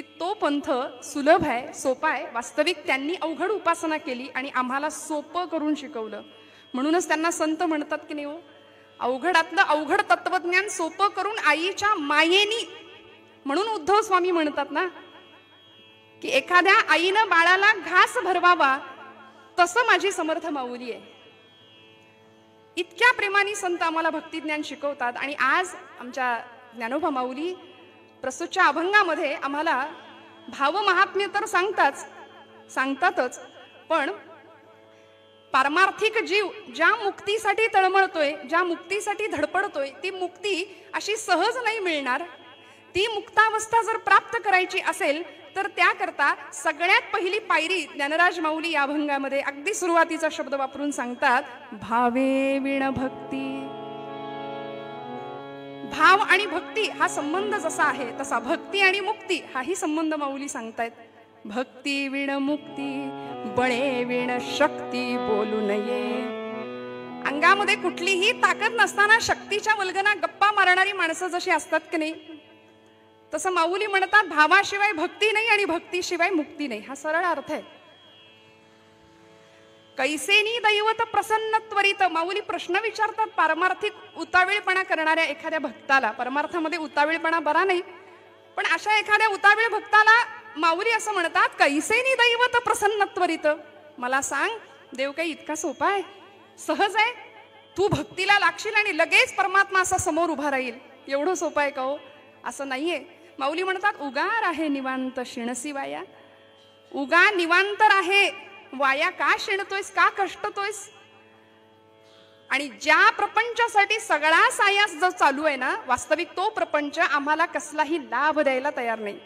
की तो पंथ सुलभ आहे, सोपा आहे. वास्तविक त्यांनी अवघड उपासना केली आणि आम्हाला सोपं करून शिकवलं. म्हणूनच त्यांना संत म्हणतात की नाही हो, अवघडातलं अवघड तत्वज्ञान सोपं करून आईच्या मायेनी. म्हणून उद्धव स्वामी म्हणतात ना की एखाद्या आईनं बाळाला घास भरवावा तसं माझी समर्थ माऊली आहे. इतक्या प्रेमाने संत आम्हाला भक्तिज्ञान शिकवतात. आणि आज आमच्या ज्ञानोबा माऊली प्रस्तुतच्या अभंगामध्ये आम्हाला भाव महात्म्य तर सांगतातच, पण पारमार्थिक जीव ज्या मुक्तीसाठी तळमळतोय, ज्या मुक्तीसाठी धडपडतोय, ती मुक्ती अशी सहज नाही मिळणार. ती मुक्तावस्था जर प्राप्त करायची असेल तर त्याकरता सगळ्यात पहिली पायरी ज्ञानराज माऊली या अभंगामध्ये अगदी सुरुवातीचा शब्द वापरून सांगतात, भावे विण भक्ती. भाव आणि भक्ती हा संबंध जसा आहे तसा भक्ती आणि मुक्ती हाही संबंध माऊली सांगतायत. भक्ती विण मुक्ती, बळे विण शक्ती बोलू नये. अंगामध्ये कुठलीही ताकद नसताना शक्तीच्या वल्गना गप्पा मारणारी माणसं जशी असतात की नाही, तसं माऊली म्हणतात भावाशिवाय भक्ती नाही आणि भक्तीशिवाय मुक्ती नाही. हा सरळ अर्थ आहे. कैसेनी दैवत प्रसन्न त्वरित. माऊली प्रश्न विचारतात पारमार्थिक उतावीळपणा करणाऱ्या एखाद्या भक्ताला. परमार्थामध्ये उतावीळपणा बरा नाही, पण अशा एखाद्या उतावीळ भक्ताला माऊली असं म्हणतात, कैसेनी दैवत प्रसन्न त्वरित. मला सांग, देव काही इतका सोपा आहे, सहज आहे? तू भक्तीला लागशील आणि लगेच परमात्मा असा समोर उभा राहील, एवढं सोपं आहे का हो? असं नाहीये. माऊली म्हणतात, उगार आहे निवांत शिणसी वाया. उगा निवांतर आहे, वाया का शिणतोयस, का कष्टतोयस? आणि ज्या प्रपंचासाठी सगळा सायास जो चालू आहे ना, वास्तविक तो प्रपंच आम्हाला कसलाही लाभ द्यायला तयार नाही.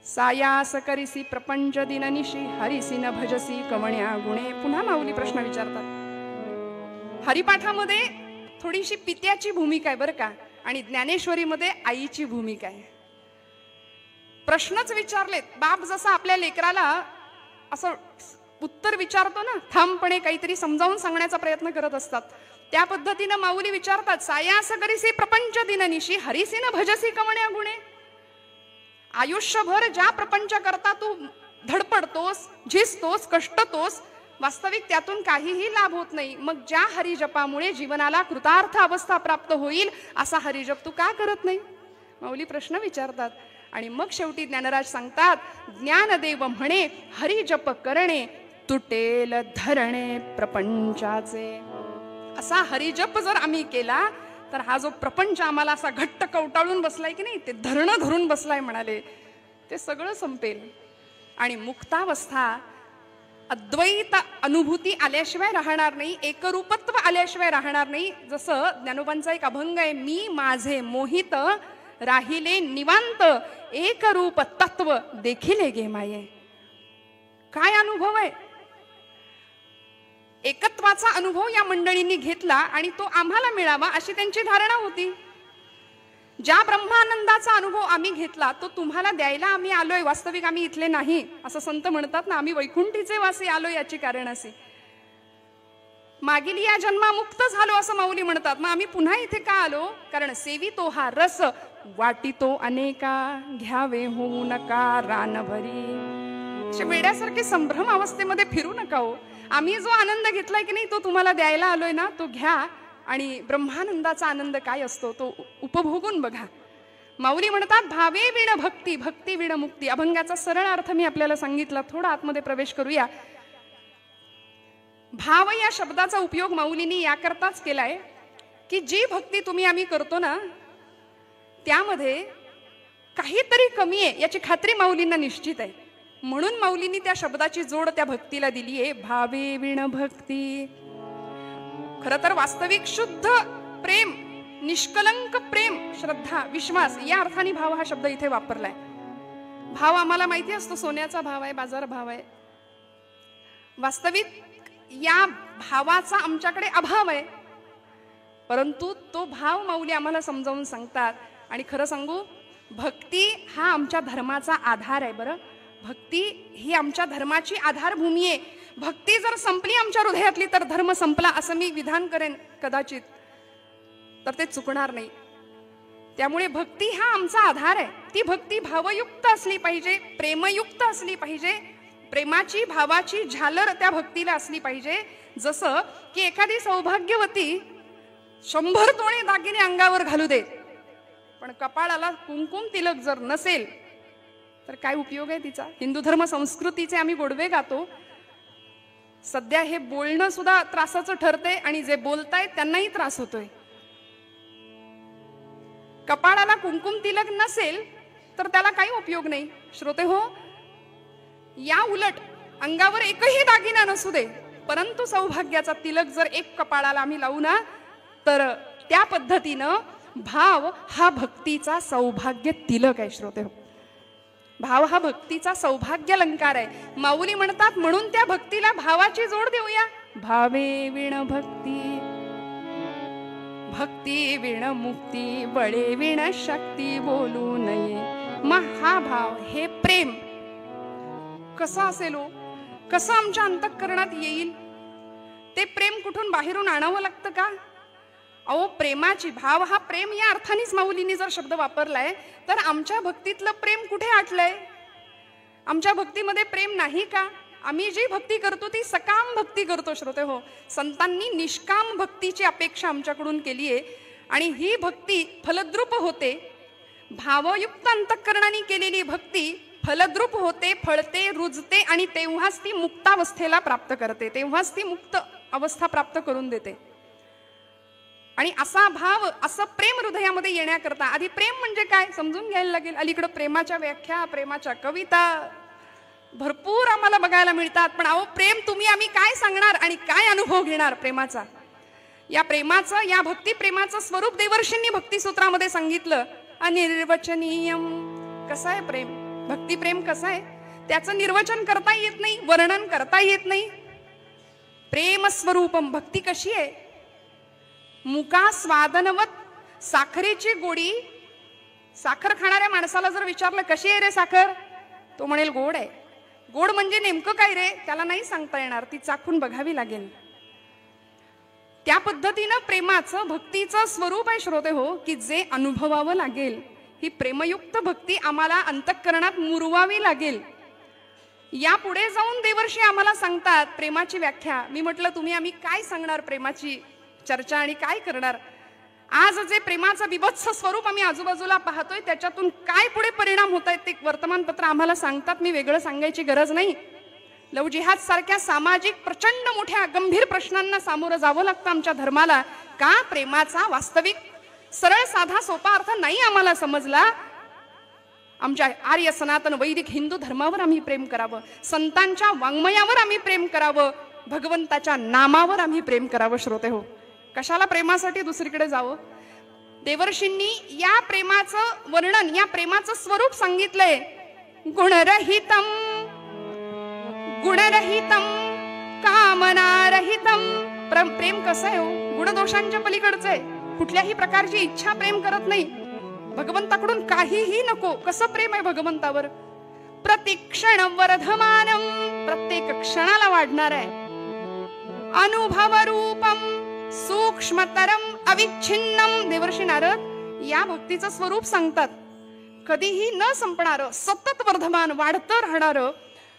सायास करिसी प्रपंच दिननिशी, हरिसी न भजसी कवण्या गुणे. पुन्हा माऊली प्रश्न विचारतात. हरिपाठामध्ये थोडीशी पित्याची भूमिका आहे बरं का, आणि ज्ञानेश्वरीमध्ये आईची भूमिका आहे. प्रश्नच विचारलेत. बाप जसा आपल्या लेकराला असं उत्तर विचारतो ना, ठामपणे काहीतरी समजावून सांगण्याचा प्रयत्न करत असतात, त्या पद्धतीनं माऊली विचारतात, सायास करिसी प्रपंच दिननिशी, हरिसी न भजसी कवण्या गुणे. आयुष्यभर ज्या प्रपंच करता तू धडपडतोस, झिजतोस, कष्टतोस, वास्तविक त्यातून काहीही लाभ होत नाही. मग ज्या हरिजपामुळे जीवनाला कृतार्थ अवस्था प्राप्त होईल असा हरिजप तू का करत नाही? माऊली प्रश्न विचारतात. आणि मग शेवटी ज्ञानराज सांगतात, ज्ञानदेव म्हणे हरिजप करणे, तुटेल धरणे प्रपंचाचे. असा हरिजप जर आम्ही केला तर हा जो प्रपंच आम्हाला असा घट्ट कवटाळून बसलाय की नाही, ते धरणं धरून बसलाय म्हणाले, ते सगळं संपेल. आणि मुक्तावस्था अद्वैत अनुभूती आल्याशिवाय राहणार नाही, एकरूपत्व आल्याशिवाय राहणार नाही. जसं ज्ञानोबांचा एक अभंग आहे, मी माझे मोहित राहिले निवांत, एकरूप तत्व देखील गे माये. काय अनुभव आहे? एकत्वाचा अनुभव या मंडळींनी घेतला आणि तो आम्हाला मिळावा अशी त्यांची धारणा होती. ज्या ब्रह्मानंदाचा अनुभव आम्ही घेतला तो तुम्हाला द्यायला आम्ही आलोय, वास्तविक आम्ही इथले नाही. असं संत म्हणतात ना, आम्ही वैकुंठीचे वासी आलो याची कारण असे. मागील या जन्मामुक्त झालो असं माऊली म्हणतात. मग आम्ही पुन्हा इथे का आलो? कारण सेवितो हा रस, वाटितो अनेका, घ्यावे होऊ नका रानभरी. अशा वेड्यासारखे संभ्रम अवस्थेमध्ये फिरू नका हो. आम्ही जो आनंद घेतलाय की नाही तो तुम्हाला द्यायला आलोय ना, तो घ्या आणि ब्रह्मानंदाचा आनंद काय असतो तो उपभोगून बघा. माऊली म्हणतात, भावे विण भक्ती, भक्ती विण मुक्ती. अभंगाचा सरळ अर्थ मी आपल्याला सांगितला. थोडा आतमध्ये प्रवेश करूया. भाव या शब्दाचा उपयोग माऊलींनी याकरताच केलाय की जी भक्ती तुम्ही आम्ही करतो ना त्यामध्ये काहीतरी कमी आहे याची खात्री माऊलींना निश्चित आहे. म्हणून माऊलींनी त्या शब्दाची जोड त्या भक्तीला दिली आहे, भावे विण भक्ती. खर तर वास्तविक शुद्ध प्रेम, निष्कलंक प्रेम, श्रद्धा, विश्वास या अर्थाने भाव हा शब्द इथे वापरलाय. भाव आम्हाला माहिती असतो सोन्याचा भाव आहे, बाजार भाव आहे. वास्तविक या भावाचा आमच्याकडे अभाव आहे, परंतु तो भाव माऊली आम्हाला समजावून सांगतात. आणि खरं सांगू, भक्ती हा आमच्या धर्माचा आधार आहे. बरं, भक्ती ही आमच्या धर्माची आधारभूमी आहे. भक्ती जर संपली आमच्या हृदयातली तर धर्म संपला असं मी विधान करेन कदाचित, तर ते चुकणार नाही. त्यामुळे भक्ती हा आमचा आधार आहे. ती ती भक्ती भावयुक्त असली पाहिजे, प्रेमयुक्त असली पाहिजे, प्रेमाची भावाची झालर त्या भक्तीला असली पाहिजे. जसं की एखादी सौभाग्यवती 100 तोळे दागिने अंगावर घालू दे, पण कपाळाला कुंकुम तिलक जर नसेल तर काय उपयोग आहे तिचा. हिंदू धर्म संस्कृतीचे आम्ही गोडवे गातो. सध्या हे बोलणं सुद्धा त्रासाचं ठरते आणि जे बोलतायत त्यांनाही त्रास होतोय. कपाळाला कुंकुम तिलक नसेल तर त्याला काही उपयोग नाही. श्रोते हो, या उलट अंगावर एकही दागिना नसू दे, परंतु सौभाग्याचा तिलक जर एक कपाळाला आम्ही लावू ना, तर त्या पद्धतीनं भाव हा भक्तीचा सौभाग्य तिलक आहे. श्रोते हो, भाव हा भक्तीचा सौभाग्य अलंकार आहे. माऊली म्हणतात, म्हणून त्या भक्तीला भावाची जोड देऊया. भावे विण भक्ती, भक्ती विण मुक्ती, बळे विण शक्ती बोलू नये. मग हा भाव, हे प्रेम कसं असेल हो, कसं आमच्या अंतःकरणात येईल? ते प्रेम कुठून बाहेरून आणावं लागतं का? अहो, प्रेमाची, भाव हा प्रेम या अर्थानेच माऊलींनी जर शब्द वापरलाय, तर आमच्या भक्तीतलं प्रेम कुठे आटलंय? आमच्या भक्तीमध्ये प्रेम नाही का? आम्ही जी भक्ती करतो ती सकाम भक्ती करतो. श्रोते हो, संतांनी निष्काम भक्तीची अपेक्षा आमच्याकडून केली आहे आणि ही भक्ती फलद्रूप होते. भावयुक्त अंतःकरणाने केलेली भक्ती फलद्रूप होते, फळते, रुजते आणि तेव्हाच ती मुक्तावस्थेला प्राप्त करते, तेव्हाच ती मुक्त अवस्था प्राप्त करून देते. आणि असा भाव, असं प्रेम हृदयामध्ये येण्याकरता आधी प्रेम म्हणजे काय समजून घ्यायला लागेल. अलीकडं प्रेमाच्या व्याख्या, प्रेमाच्या कविता भरपूर आम्हाला बघायला मिळतात. पण अहो, प्रेम तुम्ही आम्ही काय सांगणार आणि काय अनुभव घेणार प्रेमाचा? या प्रेमाचं, या भक्ती प्रेमाचं स्वरूप देवर्षींनी भक्तिसूत्रामध्ये सांगितलं. अनिर्वचनीयम. कसं आहे प्रेम, भक्ती प्रेम कसं आहे? त्याचं निर्वचन करता येत नाही, वर्णन करता येत नाही. प्रेम स्वरूपम. भक्ती कशी आहे? मुका स्वादनवत. साखरेची गोडी. साखर खाणाऱ्या माणसाला जर विचारलं कशी आहे रे साखर, तो म्हणेल गोड आहे. गोड म्हणजे नेमकं काय रे, त्याला नाही सांगता येणार, ती चाखून बघावी लागेल. त्या पद्धतीनं प्रेमाचं, भक्तीचं स्वरूप आहे. श्रोते हो, की जे अनुभवावं लागेल. ही प्रेमयुक्त भक्ती आम्हाला अंतःकरणात मुरवावी लागेल. या पुढे जाऊन देवर्षी आम्हाला सांगतात प्रेमाची व्याख्या. मी म्हटलं, तुम्ही आम्ही काय सांगणार प्रेमाची चर्चा आणि काय करणार? आज जे प्रेमाचं बिभत्स स्वरूप आम्ही आजूबाजूला पाहतोय, त्याच्यातून काय पुढे परिणाम होत आहेत ते वर्तमानपत्र आम्हाला सांगतात. मी वेगळं सांगायची गरज नाही. लव जिहाद सारख्या सामाजिक प्रचंड मोठ्या गंभीर प्रश्नांना सामोरं जावं लागतं आमच्या धर्माला. का? प्रेमाचा वास्तविक सरळ साधा सोपा अर्थ नाही आम्हाला समजला. आमच्या आर्य सनातन वैदिक हिंदू धर्मावर आम्ही प्रेम करावं, संतांच्या वाङ्मयावर आम्ही प्रेम करावं, भगवंताच्या नामावर आम्ही प्रेम करावं. श्रोते हो, कशाला प्रेमासाठी दुसरीकडे जावं? देवर्षींनी या प्रेमाचं वर्णन, या प्रेमाचं स्वरूप सांगितलंय. गुणरहितम, गुणरहितम, कामनारहितम. प्रेम कसं आहे हो? गुणदोषांच्या पलीकडचं आहे. कुठल्याही प्रकारची इच्छा प्रेम करत नाही. भगवंताकडून काहीही नको. कसं प्रेम आहे भगवंतावर? प्रतिक्षण वर्धमानम. प्रत्येक क्षणाला वाढणार आहे. अनुभव रूपम, सूक्ष्मतरम, अविच्छिन्नम. देवर्षी नारद या भक्तीचं स्वरूप सांगतात. कधीही न संपणारं, सतत वर्धमान, वाढतं राहणारं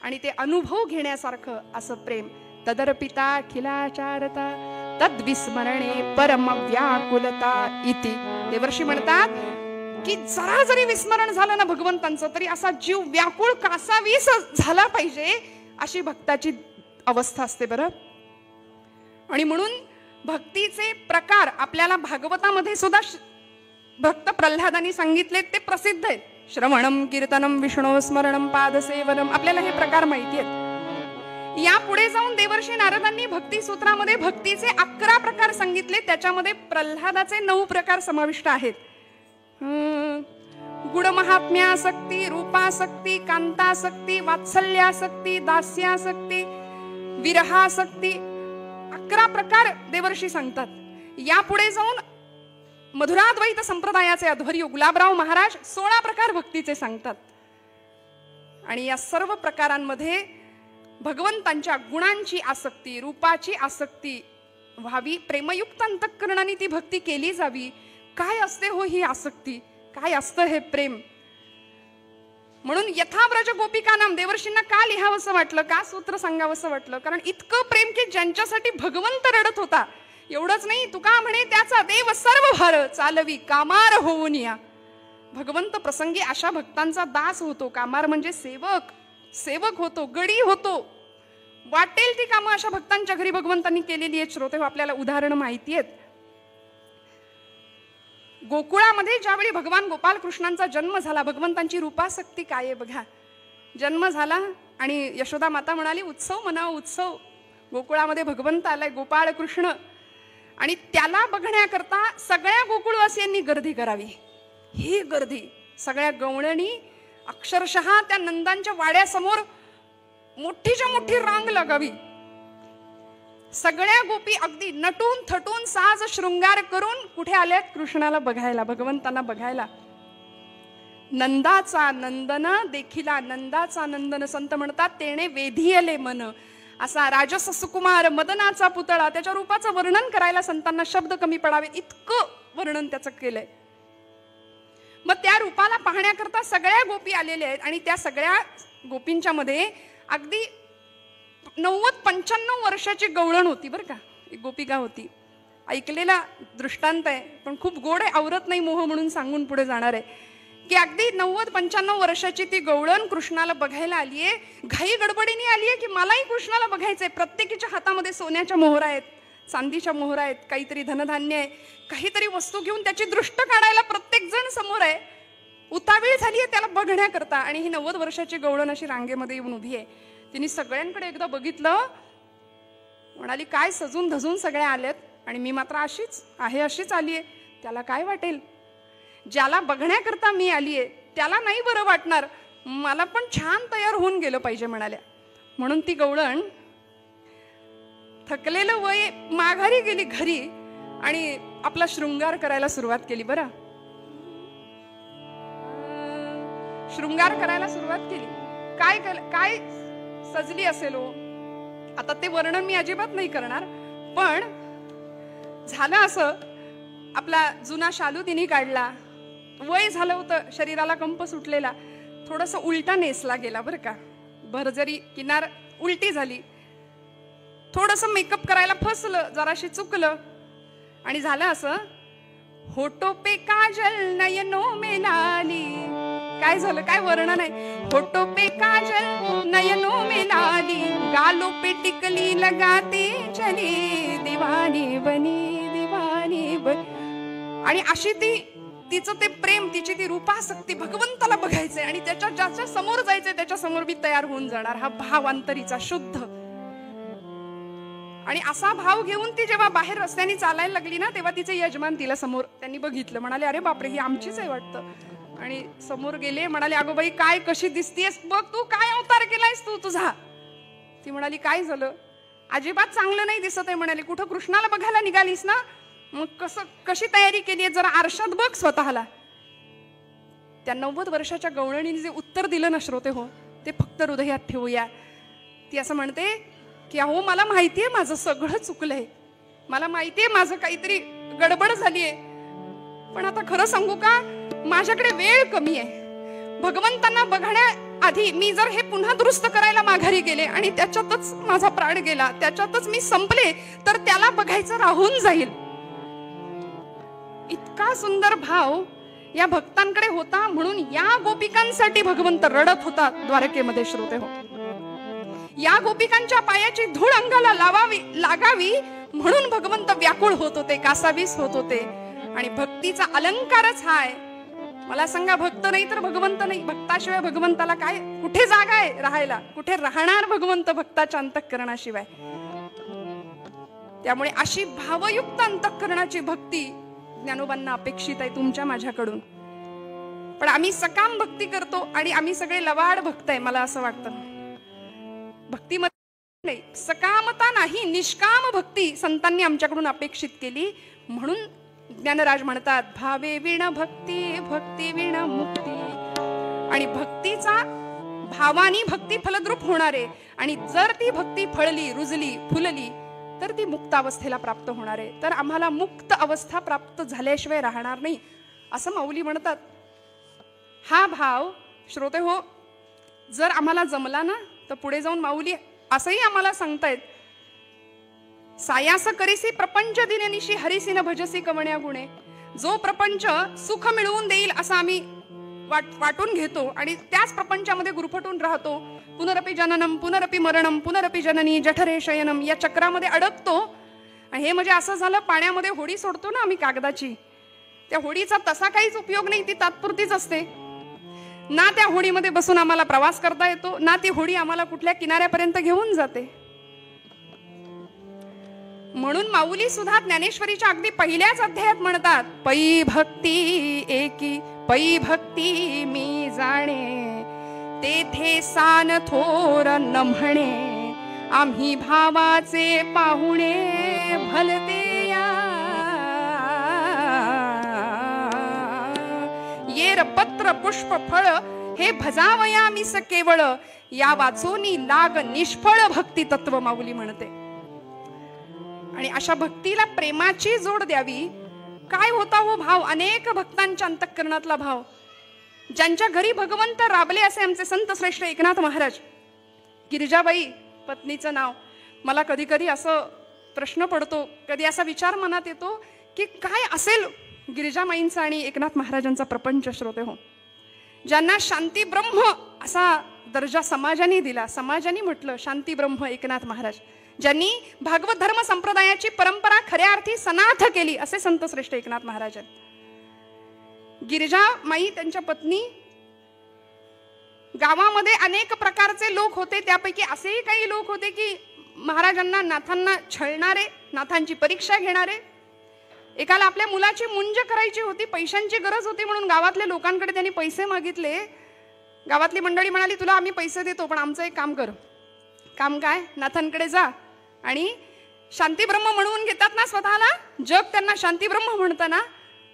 आणि ते अनुभव घेण्यासारखं असं प्रेम. तदर्पिता खिलाचारता तद्विस्मरणे परम व्याकुलता इति. देवर्षी म्हणतात की जरा जरी विस्मरण झालं ना भगवंतांचं, तरी असा जीव व्याकुळ कासावीस झाला पाहिजे, अशी भक्ताची अवस्था असते बरं. आणि म्हणून भक्तीचे प्रकार आपल्याला भागवतामध्ये सुद्धा भक्त प्रल्हादांनी सांगितले, ते प्रसिद्ध आहेत. श्रवणम, कीर्तनम, विष्णू स्मरणम, पादसेवनम. आपल्याला हे प्रकार माहिती आहेत. या पुढे जाऊन देवर्षी नारदांनी भक्ती सूत्रामध्ये भक्तीचे 11 प्रकार सांगितले. त्याच्यामध्ये प्रल्हादाचे 9 प्रकार समाविष्ट आहेत. गुणमहात्म्यासक्ती, रूपासक्ती, कांतासक्ती, वात्सल्यासक्ती, दास्यासक्ती, विरहासक्ती. 11 प्रकार देवर्षी सांगतात. या पुढे जाऊन मधुराद्वैत संप्रदायाचे अध्वर्यू गुलाबराव महाराज 16 प्रकार भक्तीचे सांगतात. आणि या सर्व प्रकारांमध्ये भगवंतांच्या गुणांची आसक्ती, रूपाची आसक्ती व्हावी, प्रेमयुक्त अंतःकरणाने ती भक्ती केली जावी. काय असते हो ही आसक्ती? काय असतं हे प्रेम? म्हणून यथाव्रज गोपिकानाम देवर्षींना का लिहावंसं वाटलं, का सूत्र सांगावंसं वाटलं, कारण इतकं प्रेम की ज्यांच्यासाठी भगवंत रडत होता. एवढंच नाही, तुका म्हणे त्याचा देव सर्व भार चालवी कामार होऊन या. भगवंत प्रसंगी अशा भक्तांचा दास होतो. कामार म्हणजे सेवक, सेवक होतो, गडी होतो. वाटेल ती कामं अशा भक्तांच्या घरी भगवंतांनी केलेली आहेत. श्रोते हो, आपल्याला उदाहरणं माहिती आहेत. गोकुळामध्ये ज्यावेळी भगवान गोपाल कृष्णांचा जन्म झाला, भगवंतांची रूपासक्ती काय आहे बघा. जन्म झाला आणि यशोदा माता म्हणाली उत्सव म्हणावं, उत्सव. गोकुळामध्ये भगवंत आलाय, गोपाळ कृष्ण, आणि त्याला बघण्याकरता सगळ्या गोकुळवासियांनी गर्दी करावी. ही गर्दी सगळ्या गवळणी अक्षरशः त्या नंदांच्या वाड्यासमोर मोठीच्या मोठी रांग लागावी. सगळ्या गोपी अगदी नटून थटून साज शृंगार करून कुठे आल्यात? कृष्णाला बघायला, भगवंतांना बघायला. नंदाचा नंदन देखिला, नंदाचा नंदन संत म्हणतात तेणे वेधियले मन. असा राजस सुकुमार मदनाचा पुतळा, त्याच्या रूपाचं वर्णन करायला संतांना शब्द कमी पडावे इतकं वर्णन त्याचं केलंय. मग त्या रूपाला पाहण्याकरता सगळ्या गोपी आलेल्या आहेत आणि त्या सगळ्या गोपींच्या मध्ये अगदी 90-95 वर्षाची गवळण होती बरं का. एक गोपिका होती. ऐकलेला दृष्टांत आहे पण खूप गोड आहे, आवरत नाही मोह म्हणून सांगून पुढे जाणार आहे की अगदी 90-95 वर्षाची ती गवळण कृष्णाला बघायला आलीये. घाई गडबडीने आलीये की मलाही कृष्णाला बघायचंय. प्रत्येकीच्या हातामध्ये सोन्याच्या मोहरा आहेत, चांदीच्या मोहरा आहेत, काहीतरी धनधान्य आहे, काहीतरी वस्तू घेऊन त्याची दृष्ट काढायला प्रत्येक जण समोर आहे. उतावीळ झालीये त्याला बघण्याकरता आणि ही 90 वर्षाची गवळण अशी रांगेमध्ये येऊन उभी आहे. तिने सगळ्यांकडे एकदा बघितलं, म्हणाली काय सजून धजून सगळे आलेत आणि मी मात्र अशीच आहे, अशीच आलीये. त्याला काय वाटेल? ज्याला बघण्याकरता मी आलीये त्याला नाही बरं वाटणार, मला पण छान तयार होऊन गेलं पाहिजे म्हणाल्या. म्हणून ती गवळण थकलेलं वय माघारी गेली घरी आणि आपला शृंगार करायला सुरुवात केली. बरं, शृंगार करायला सुरुवात केली. काय सजली असेल हो, आता ते वर्णन मी अजिबात नाही करणार. पण झालं असं, आपला जुना शालू तिने काढला, वय झालं होतं, शरीराला कंप सुटलेला, थोडस उलटा नेसला गेला बरं का. भरजरी किनार उलटी झाली, थोडस मेकअप करायला फसलं, जराशी चुकलं आणि झालं असं, होठो पे काजल नयनो में लाली. काय झालं, काय वर्णन आहे? होठो पे काजल नयनो में लाली, गालों पे टिकली लगाते चली, दीवानी बनी दीवानी बनी. आणि अशी तिचं ते प्रेम, तिची ती रूपासक्ती, भगवंताला बघायचंय आणि ज्याच्या समोर जायचंय त्याच्या समोर मी तयार होऊन जाणार, हा भाव अंतरीचा शुद्ध. आणि असा भाव घेऊन ती जेव्हा बाहेर रस्त्याने चालायला लागली ना, तेव्हा तिचे यजमान तिला समोर त्यांनी बघितलं, म्हणाले अरे बापरे, ही आमचीच आहे वाटतं. आणि समोर गेले, म्हणाले अगो बाई काय कशी दिसतीयस, बघ तू काय अवतार केलायस तू तुझा. ती म्हणाली काय झालं? अजिबात चांगलं नाही दिसत आहे म्हणाली. कुठं कृष्णाला बघायला निघालीस ना, मग कशी तयारी केली आहे, जरा आरशात बघ स्वतःला. त्या 90 वर्षाच्या गवळणीने जे उत्तर दिलं ना श्रोते हो, ते फक्त हृदयात ठेवूया. ती असं म्हणते की अहो मला माहितीये माझं सगळं चुकलंय, मला माहितीये माझं काहीतरी गडबड झालीये, पण आता खरं सांगू का, माझ्याकडे वेळ कमी आहे. भगवंतांना बघण्याआधी मी जर हे पुन्हा दुरुस्त करायला माघारी गेले आणि त्याच्यातच माझा प्राण गेला, त्याच्यातच मी संपले, तर त्याला बघायचं राहून जाईल. इतका सुंदर भाव या भक्तांकडे होता. म्हणून या गोपिकांसाठी भगवंत रडत होता द्वारकेमध्ये श्रोते हो. या गोपिकांच्या पायाची धूळ अंगाला लागावी म्हणून भगवंत व्याकुळ होत होते, कासावीस होत होते. आणि भक्तीचा अलंकारच हा आहे. मला सांगा, भक्त नाही तर भगवंत नाही. भक्ताशिवाय भगवंताला काय, कुठे जागा आहे राहायला? कुठे राहणार भगवंत भक्ताच्या अंतःकरणाशिवाय? त्यामुळे अशी भावयुक्त अंतःकरणाची भक्ती ज्ञानोबांना अपेक्षित आहे तुमच्या माझ्याकडून. पण आम्ही सकाम भक्ती करतो आणि आम्ही सगळे लवाड भक्त आहे. मला असं वाटतं भक्तीमध्ये नाही, सकामता नाही, निष्काम भक्ती संतांनी आमच्याकडून अपेक्षित केली. म्हणून ज्ञानराज म्हणतात भावे विण भक्ती, भक्ती विण मुक्ती. आणि भक्तीचा भावानी भक्ती फलद्रूप होणार आहे. आणि जर ती भक्ती फळली, रुजली, फुलली तर ती मुक्त अवस्थेला प्राप्त होणार आहे. तर आम्हाला मुक्त अवस्था प्राप्त झाल्याशिवाय राहणार नाही असं माऊली म्हणतात. हा भाव श्रोते हो, जर आम्हाला जमला ना तर पुढे जाऊन माऊली असंही आम्हाला सांगतायत, सायास करीसी प्रपंच दिननिशी हरिसिन भजसी कवण्या गुणे. जो प्रपंच सुख मिळवून देईल असा आम्ही वाटून घेतो आणि त्याच प्रपंचामध्ये गुरफटून राहतो. पुनरपि जननम पुनरपि मरणम पुनरपि जननी जठरे शयनम या चक्रामध्ये अडकतो. आणि हे म्हणजे असं झालं, पाण्यामध्ये होडी सोडतो ना आम्ही कागदाची, त्या होडीचा तसा काहीच उपयोग नाही, ती तात्पुरतीच असते. ना त्या होडीमध्ये बसून आम्हाला प्रवास करता येतो, ना ती होडी आम्हाला कुठल्या किनाऱ्यापर्यंत घेऊन जाते. म्हणून माऊली सुद्धा ज्ञानेश्वरीच्या अगदी पहिल्याच अध्यायात म्हणतात, पै भक्ती एकी पै भक्ती मी जाणे, तेथे सान थोर न म्हणे, आम्ही भावाचे पाहुणे भलते या. येर पत्र पुष्प फळ हे भजावयामिस केवळ, या वाचोनी लाग निष्फळ भक्ती तत्व माऊली म्हणते. आणि अशा भक्तीला प्रेमाची जोड द्यावी. काय होता हो भाव, अनेक भक्तांच्या अंतःकरणातला भाव, ज्यांच्या घरी भगवंत राबले असे आमचे संत श्रेष्ठ एकनाथ महाराज. गिरिजाबाई पत्नीचं नाव. मला कधी कधी असं प्रश्न पडतो, कधी असा विचार मनात येतो की काय असेल गिरिजामाईंचा आणि एकनाथ महाराजांचा प्रपंच. श्रोते हो, ज्यांना शांती ब्रह्म असा दर्जा समाजाने दिला, समाजाने म्हटलं शांती ब्रह्म एकनाथ महाराज, ज्यांनी भागवत धर्म संप्रदायाची परंपरा खऱ्या अर्थी सनाथ केली असे संत श्रेष्ठ एकनाथ महाराज. गिरिजामाई त्यांच्या पत्नी, गावामध्ये अनेक प्रकारचे लोक होते, त्यापैकी असेही काही लोक होते की महाराजांना नाथांना छळणारे, नाथांची परीक्षा घेणारे. एकाला आपल्या मुलाची मुंज करायची होती, पैशांची गरज होती म्हणून गावातल्या लोकांकडे त्यांनी पैसे मागितले. गावातली मंडळी म्हणाली, तुला आम्ही पैसे देतो पण आमचं एक काम कर. काम काय? नाथांकडे जा आणि शांतीब्रह्म म्हणून घेतात ना स्वतःला, जग त्यांना शांतीब्रह्म म्हणतं ना,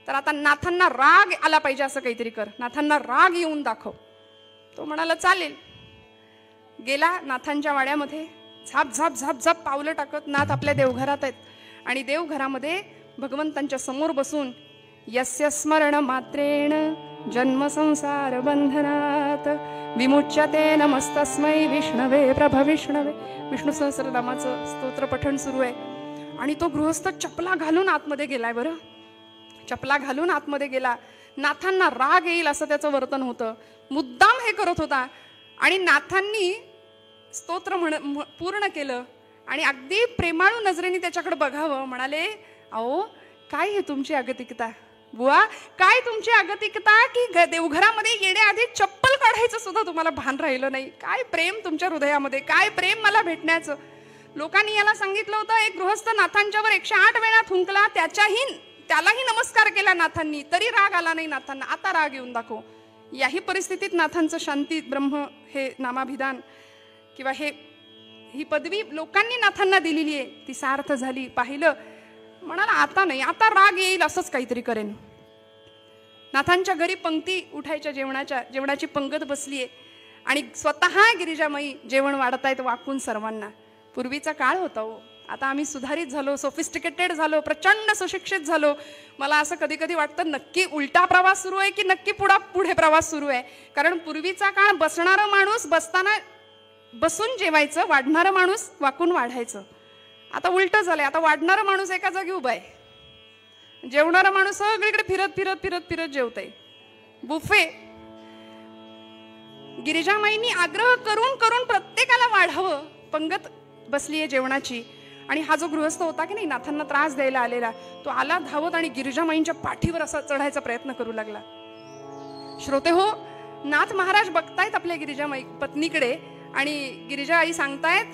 तर आता नाथांना राग आला पाहिजे असं काहीतरी कर, नाथांना राग येऊन दाखव. तो म्हणाला चालेल. गेला नाथांच्या वाड्यामध्ये, झाप झाप झाप झाप पावलं टाकत नाथ आपल्या देवघरात आहेत. आणि देवघरामध्ये भगवंतांच्या समोर बसून, यस्य स्मरण मात्रेण जन्म संसार बंधनात विमुच्यते नमस्तस्मै विष्णवे प्रभविष्णवे. विष्णू सहस्रनामाचं स्तोत्र पठण सुरू आहे. आणि तो गृहस्थ चपला घालून आतमध्ये गेलाय. बरं, चपला घालून आतमध्ये गेला. नाथांना राग येईल असं त्याचं वर्तन होतं, मुद्दाम हे करत होता. आणि नाथांनी स्तोत्र पूर्ण केलं आणि अगदी प्रेमाळू नजरेने त्याच्याकडे बघावं. म्हणाले, अहो काय हे तुमची अगतिकता बुवा, काय तुमची अगतिकता की देवघरामध्ये येण्याआधी चप्पल काढायचं सुद्धा तुम्हाला भान राहिलं नाही. काय प्रेम तुमच्या हृदयामध्ये, काय प्रेम मला भेटण्याचं. लोकांनी याला सांगितलं होतं, एक गृहस्थ नाथांच्यावर 108 वेळा थुंकला, त्यालाही नमस्कार केला नाथांनी, तरी राग आला नाही नाथांना. आता राग येऊन दाखव. याही परिस्थितीत नाथांचं शांती ब्रह्म हे नामाभिधान किंवा ही पदवी लोकांनी नाथांना दिलेली आहे, ती सार्थ झाली. पाहिलं, म्हणाला आता नाही, आता राग येईल असंच काहीतरी करेन. नाथांच्या घरी पंक्ती उठायच्या, जेवणाची पंगत बसलीये आणि स्वतः गिरिजामाई जेवण वाढतायत वाकून सर्वांना. पूर्वीचा काळ होता हो, आता आम्ही सुधारित झालो, सोफिस्टिकेटेड झालो, प्रचंड सुशिक्षित झालो. मला असं कधी कधी वाटतं नक्की उलटा प्रवास सुरू आहे की नक्की पुढे प्रवास सुरू आहे. कारण पूर्वीचा काळ बसणारा माणूस बसताना बसून जेवायचं, वाढणारा माणूस वाकून वाढायचं. आता उलट झालंय, आता वाढणारा माणूस एका जागी उभा आहे, जेवणारा माणूस सगळीकडे फिरत फिरत फिरत फिरत जेवतय. बुफे. गिरिजामाईंनी आग्रह करून करून प्रत्येकाला वाढावं. पंगत बसलीये जेवणाची आणि हा जो गृहस्थ होता की नाही नाथांना त्रास द्यायला आलेला, तो आला धावत आणि गिरिजामाईंच्या पाठीवर असा चढायचा प्रयत्न करू लागला. श्रोते हो, नाथ महाराज बघतायत आपल्या गिरिजामाई पत्नीकडे आणि गिरिजा आई सांगतायत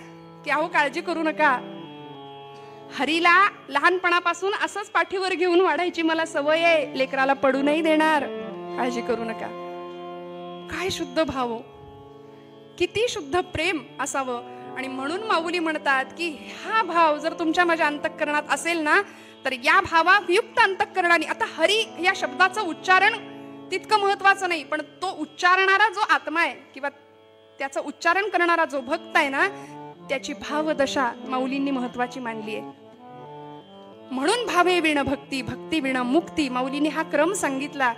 की अहो काळजी करू नका, हरीला लहानपणापासून असंच पाठीवर घेऊन वाढायची मला सवय आहे, लेकराला पडू नाही देणार, काळजी करू नका. काय शुद्ध भाव, किती शुद्ध प्रेम असावं. आणि म्हणून माऊली म्हणतात की हा भाव जर तुमच्या माझ्या अंतःकरणात असेल ना, तर या भावायुक्त अंतःकरणाने, आता हरी या शब्दाचं उच्चारण तितकं महत्वाचं नाही, पण तो उच्चारणारा जो आत्मा आहे किंवा त्याचं उच्चारण करणारा जो भक्त आहे ना, त्याची भावदशा माऊलींनी महत्वाची मानली आहे. म्हणून भावे विण भक्ती, भक्ती विण मुक्ती, माऊलींनी हा क्रम सांगितला.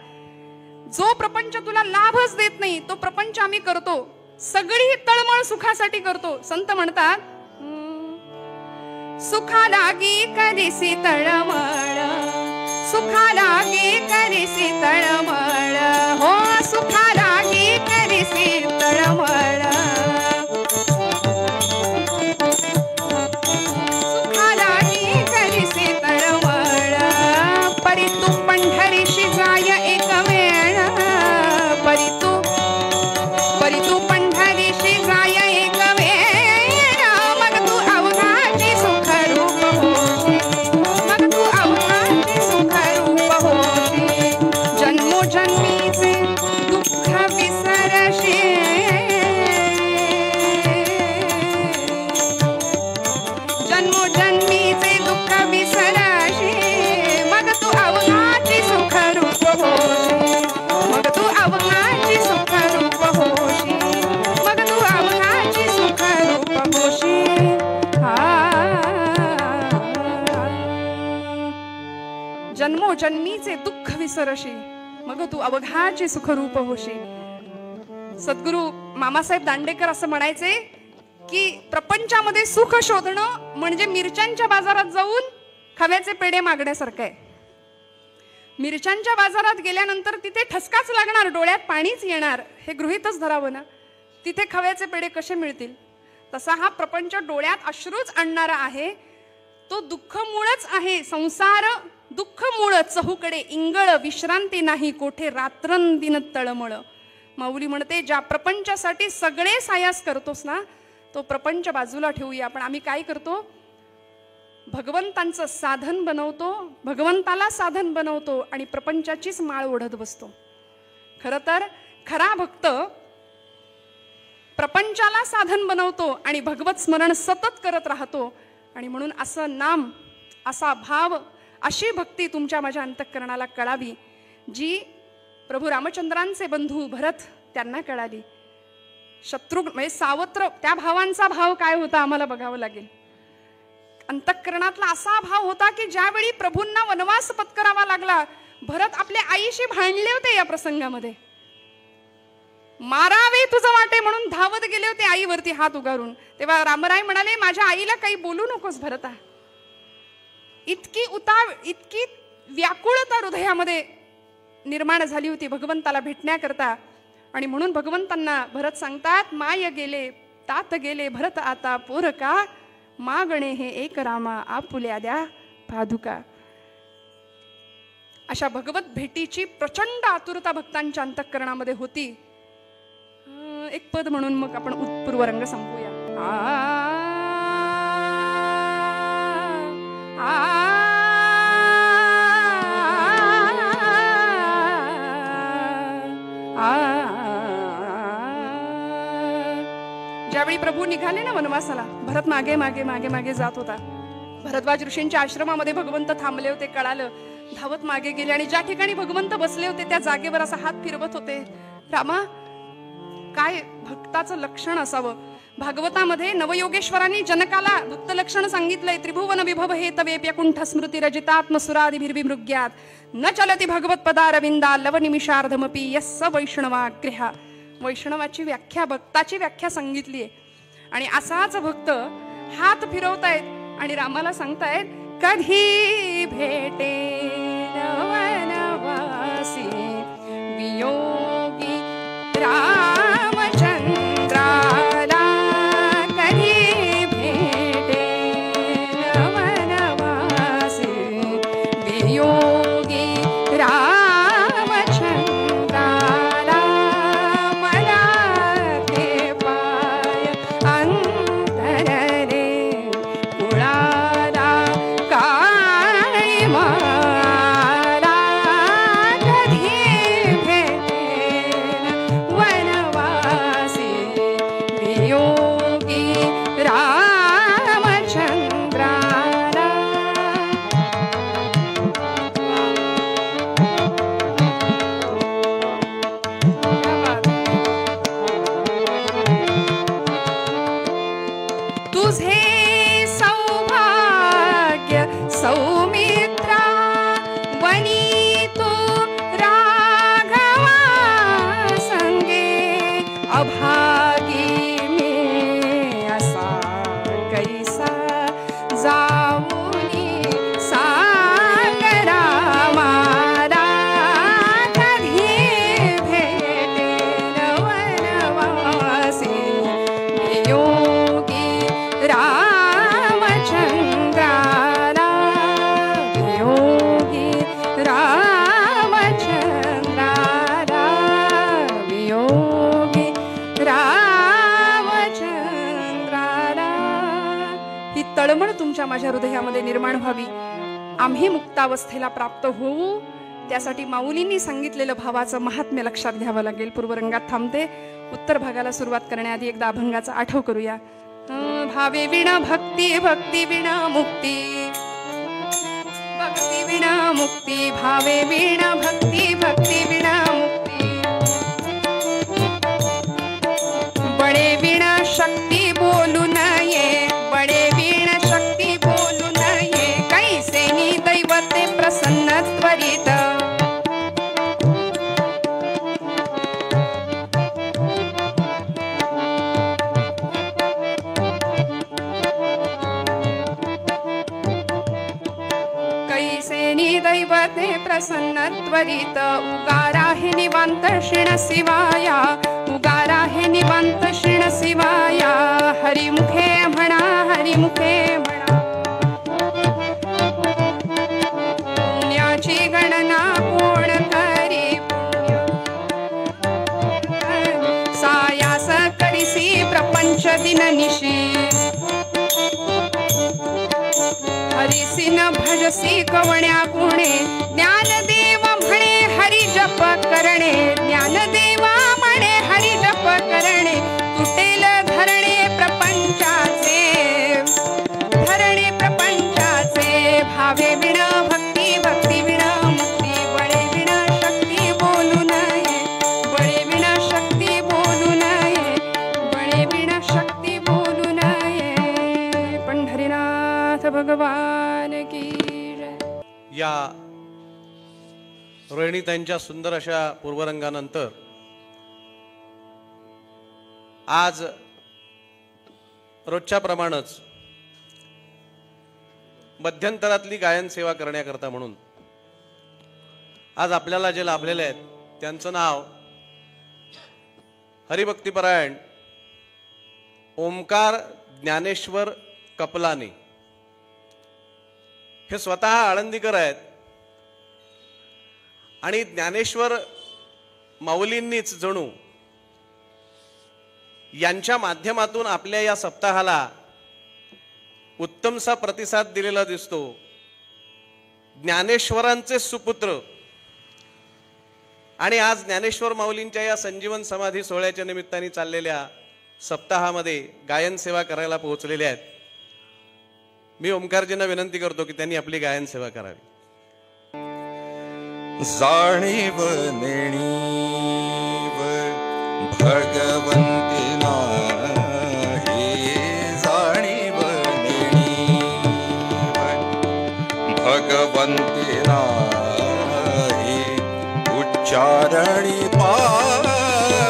जो प्रपंच तुला लाभच देत नाही तो प्रपंच आम्ही करतो, सगळी तळमळ सुखासाठी करतो. संत म्हणतात, सुखा लागी करीसी तळमळ, सुखा लागी करीसी तळमळ, हो सुखा लागी करीसी तळमळ, सुखा लागी करीसी तळमळ. परी तू पंढरीशी जाय एक वेळ, परी तू पंढरीशी जाय एक वेळ, मग तू अवघाची सुख रूप होशी, मग तू अवघाची सुख रूप होशी. जन्मोजन्मीचे दुःख विसरशी, जन्मोजन्मीचे दुःख विसरशी, मग तू अवघाची सुख रूप होशी, मग तू अवघाची सुख रूप होशी, मग तू अवघाची सुख रूप होशी. जन्मोजन्मीचे दुःख विसरशी, मग तू अवघाची सुख रूप होशी. सद्गुरु मामासाहेब दांडेकर असं म्हणायचे की प्रपंचामध्ये सुख शोधणं म्हणजे मिरच्यांच्या बाजारात जाऊन खव्याचे पेढे मागण्यासारखं आहे. मिरच्यांच्या बाजारात गेल्यानंतर तिथे ठसकाच लागणार, डोळ्यात पाणीच येणार, हे गृहीतच धरावं ना. तिथे खव्याचे पेढे कसे मिळतील? तसा हा प्रपंच डोळ्यात अश्रूच आणणारा आहे. तो दुःख मूळच आहे. संसार दुःख मूळ, चहूकडे इंगळ, विश्रांती नाही, कोठे रात्रंदिन तळमळ. माऊली म्हणते, ज्या प्रपंचासाठी सगळे सायास करतोस ना, तो प्रपंच बाजूला ठेवूया. पण आम्ही काय करतो? भगवंतांचं साधन बनवतो, भगवंताला साधन बनवतो आणि प्रपंचाचीच माळ ओढत बसतो. खरं तर खरा भक्त प्रपंचाला साधन बनवतो आणि भगवत स्मरण सतत करत राहतो. आणि म्हणून असं नाम, असा भाव, अशी भक्ती तुमच्या माझ्या अंतःकरणाला कळावी, जी प्रभू रामचंद्रांचे बंधू भरत त्यांना कळाली. शत्रुघ्न म्हणजे सावत्र, त्या भावांचा भाव काय होता आम्हाला बघावं लागेल. अंतःकरणातला असा भाव होता की ज्यावेळी प्रभूंना वनवास पत्करावा लागला, भरत आपल्या आईशी भांडले होते. या प्रसंगामध्ये मारावे तुझं वाटे म्हणून धावत गेले होते आईवरती हात उगारून. तेव्हा रामराय म्हणाले, माझ्या आईला काही बोलू नकोस भरता. इतकी व्याकुळता हृदयामध्ये निर्माण झाली होती भगवंताला भेटण्याकरता. आणि म्हणून भगवंतांना भरत सांगतात, माय गेले तात गेले भरत आता पोरका, मागणे हे एक रामा आपुल्या द्या पादुका. अशा भगवत भेटीची प्रचंड आतुरता भक्तांच्या अंतःकरणामध्ये होती. एक पद म्हणून मग आपण उत्पूर्वरंग संपूया. ज्यावेळी प्रभू निघाले ना वनवासाला, भरत मागे मागे मागे मागे जात होता. भरद्वाज ऋषींच्या आश्रमामध्ये भगवंत थांबले होते, कळालं, धावत मागे गेले आणि ज्या ठिकाणी भगवंत बसले होते त्या जागेवर असा हात फिरवत होते. रामा, काय भक्ताचं लक्षण असावं. भागवतामध्ये नवयोगेश्वरांनी जनकाला भक्त लक्षण सांगितलंय. त्रिभुवन विभव हे तवेप्यकुंठ स्मृती रजितात्मसुरादिभिर्विमृग्यात न चलती भगवत पदारविंदा लव निमिषार्धमपि यस्स वैष्णवाग्रहा. वैष्णवाची व्याख्या, भक्ताची व्याख्या सांगितली आहे. आणि असाच भक्त हात फिरवतायत आणि रामाला सांगतायत, कधी भेटे वनवासी वियोगी रामचंद्राला, कधी भेटे वनवासी वियोगी रामचंद्राला, मला ते पाय अंतरले कुळाला काळी माला, मी असा कैसा जाऊनी सागरा मारा कधी भेटेल वनवासी योगी रामचंद्राला योगी रामचंद्राला योगी रामचंद्राला. ही तळमळ तुमच्या माझ्या हृदयामध्ये निर्माण व्हावी, आम्ही मुक्तावस्थेला प्राप्त होऊ, त्यासाठी माऊलींनी सांगितलेलं भावाचं महात्म्य लक्षात घ्यावं लागेल. पूर्वरंगात थांबते. उत्तर भागाला सुरुवात करण्याआधी एकदा अभंगाचा आठव करूया. भावे विना भक्ती, भक्ती विना मुक्ती, भक्ती विना मुक्ती, भावे विना भक्ती, भक्ती विना मुक्ती, बळे विना शक्ती बोलू नये, बळे विना शक्ती बोलू नये, कैसेनी दैवते प्रसन्न त्वरित, कैसेनी दैवते प्रसन्न त्वरित, उगारा हे निवांत क्षीण शिवाया, उगारा हे निवांत क्षीण शिवाया, हरिमुखे म्हणा, हरिमुखे म्हणा, पुण्याची गणना कोण करी, सायास करिसी प्रपंच दिननिशी, हरिसिन भजसी कवण्या गुणे, ज्ञानदेव म्हणे हरि जप करणे, ज्ञानदेवा म्हणे हरि जप करणे, तुटेल धरणे प्रपंचाचे, धरणे प्रपंचाचे, भावे विना भक्ती, भक्ती विना मुक्ती, बळे विना शक्ती बोलू नये, बळे विना शक्ती बोलू नये, बळे विना शक्ती बोलू नये. पंढरीनाथ भगवान की जय. या रोहिणीताईंच्या सुंदर अशा पूर्वरंगानंतर आज रोजच्या प्रमाणेच मध्यंतरातली गायन सेवा करण्याकरता म्हणून आज आपल्याला जे लाभलेले आहेत त्यांचं नाव हरिभक्तीपरायण ओमकार ज्ञानेश्वर कपलानी. हे स्वतः आळंदीकर आहेत आणि ज्ञानेश्वर माऊलींनीच जणू यांच्या माध्यमातून आपल्या या सप्ताहाला उत्तमसा प्रतिसाद दिलेला दिसतो. ज्ञानेश्वरांचे सुपुत्र आणि आज ज्ञानेश्वर माऊलींच्या या संजीवन समाधी सोहळ्याच्या निमित्ताने चाललेल्या सप्ताहामध्ये गायन सेवा करायला पोहोचलेले आहेत. मी ओमकारजींना विनंती करतो की त्यांनी आपली गायन सेवा करावी. जाणीव नेणीव भगवंती नाही, जाणीव नेणीव भगवंती नाही, उच्चारणी पाही,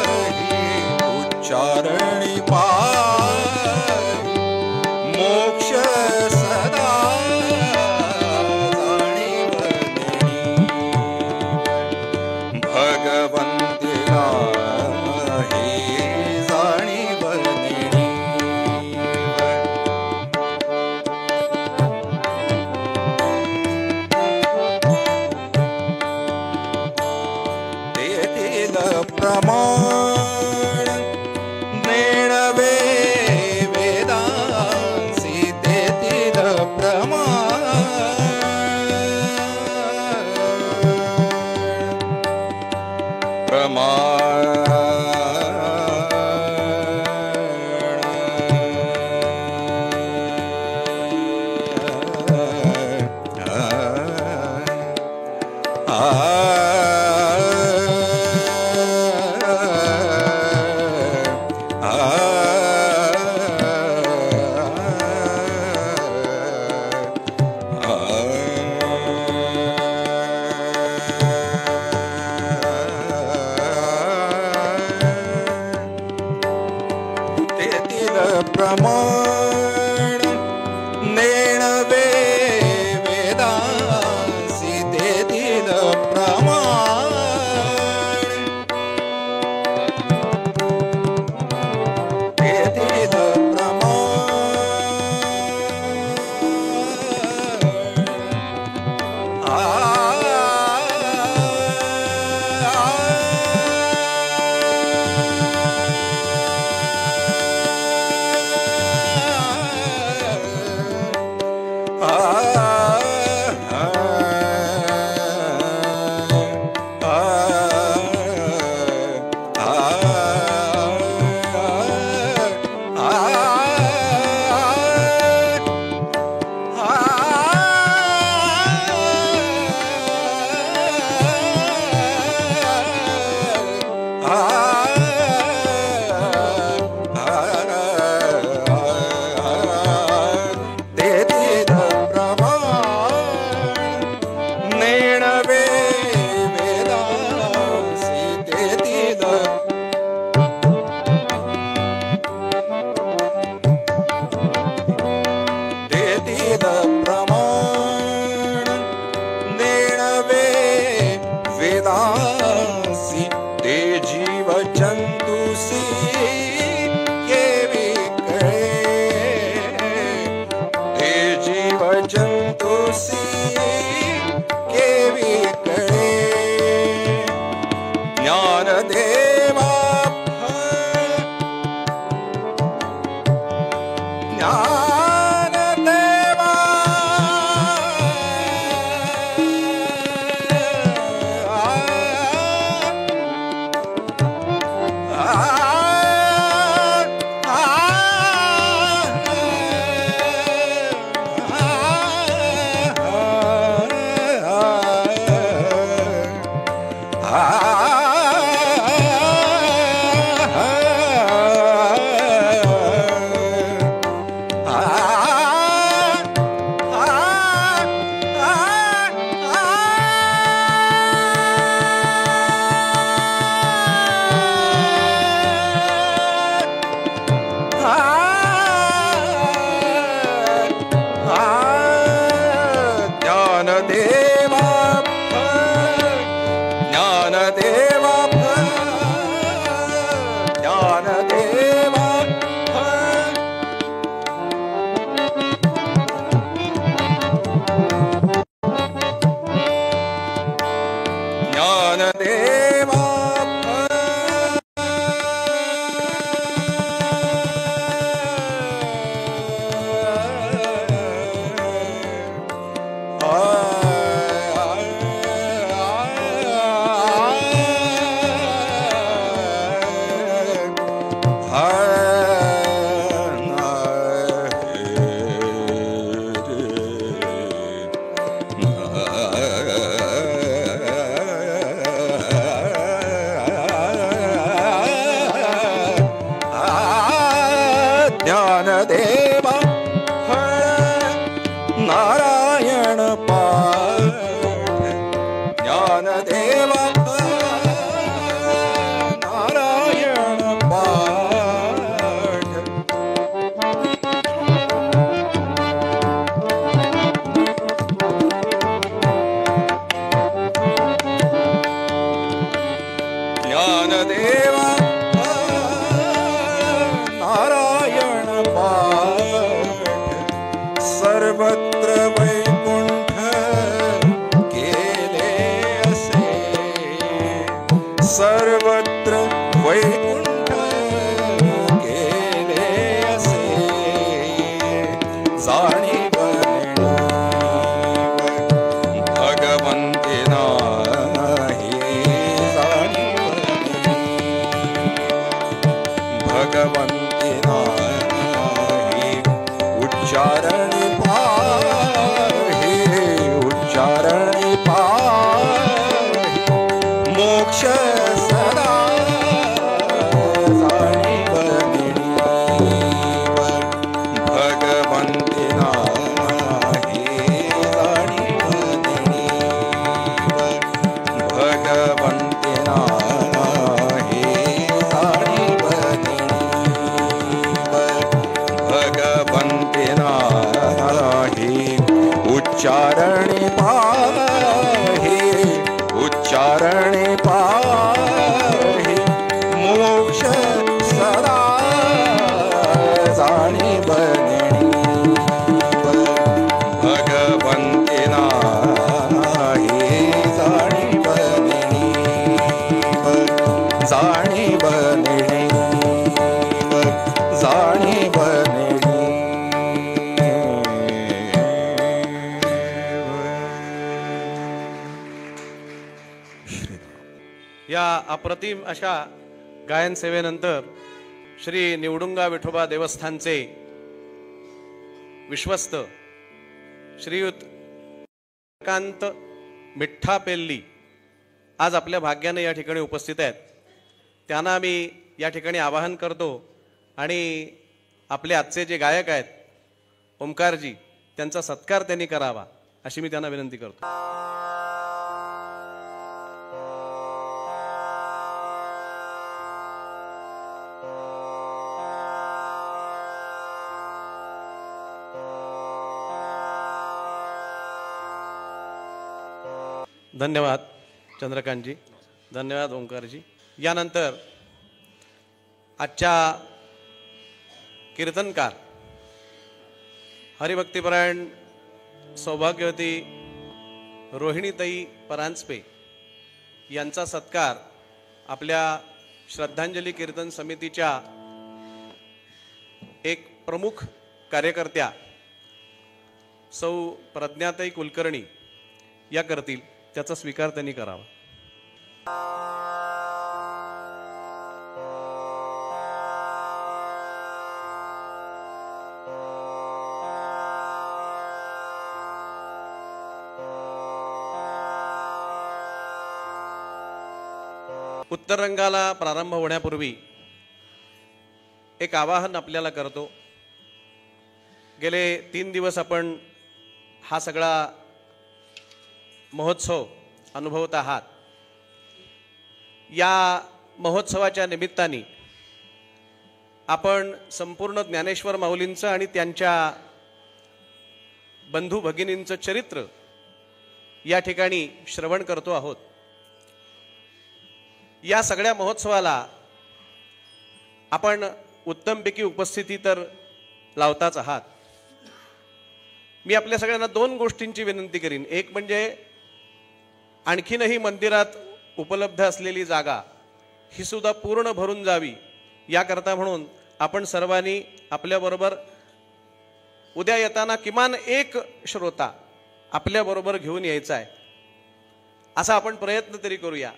उच्चारणी पाही मोक्ष सदा, जाणीव नेणीव भगवंती नाही, जाणीव नेणीव. तेथील प्रमाण नेणवे वेदांसी, तेथील प्रमाण नेणवे वेदासी देतील प्रमाण देतील प्रमाण अप्रतिम अशा गायन सेवेनंतर श्री निवडुंगा विठोबा देवस्थानचे विश्वस्त श्रीयुत कांत मिठ्ठा पेल्ली आज आपल्या भाग्याने या ठिकाणी उपस्थित आहेत. त्यांना मी या ठिकाणी आवाहन करतो आणि आपले आजचे जे गायक आहेत ओमकारजी त्यांचा सत्कार त्यांनी करावा अशी मी त्यांना विनंती करतो. धन्यवाद चंद्रकांतजी, धन्यवाद ओंकारजी. यानंतर आजच्या कीर्तनकार हरिभक्तिपरायण सौभाग्यवती रोहिणीताई परांजपे यांचा सत्कार आपल्या श्रद्धांजली कीर्तन समितीच्या एक प्रमुख कार्यकर्त्या सौ प्रज्ञाताई कुलकर्णी या करतील. त्याचा स्वीकार त्यांनी करावा. उत्तर रंगाला प्रारंभ होण्यापूर्वी एक आवाहन आपल्याला करतो. गेले 3 दिवस आपण हा सगळा महोत्सव अनुभवत आहात. या महोत्सवाच्या निमित्ताने आपण संपूर्ण ज्ञानेश्वर माऊलींचं आणि त्यांच्या बंधू भगिनींचं चरित्र या ठिकाणी श्रवण करतो आहोत. या सगळ्या महोत्सवाला आपण उत्तमपैकी उपस्थिती तर लावताच आहात. मी आपल्या सगळ्यांना 2 गोष्टींची विनंती करीन. एक म्हणजे आणखीनही मंदिरात उपलब्ध असलेली जागा ही सुद्धा पूर्ण भरून जावी याकरता म्हणून आपण सर्वांनी आपल्याबरोबर उद्या येताना किमान एक श्रोता आपल्याबरोबर घेऊन यायचा आहे असा आपण प्रयत्न तरी करूया,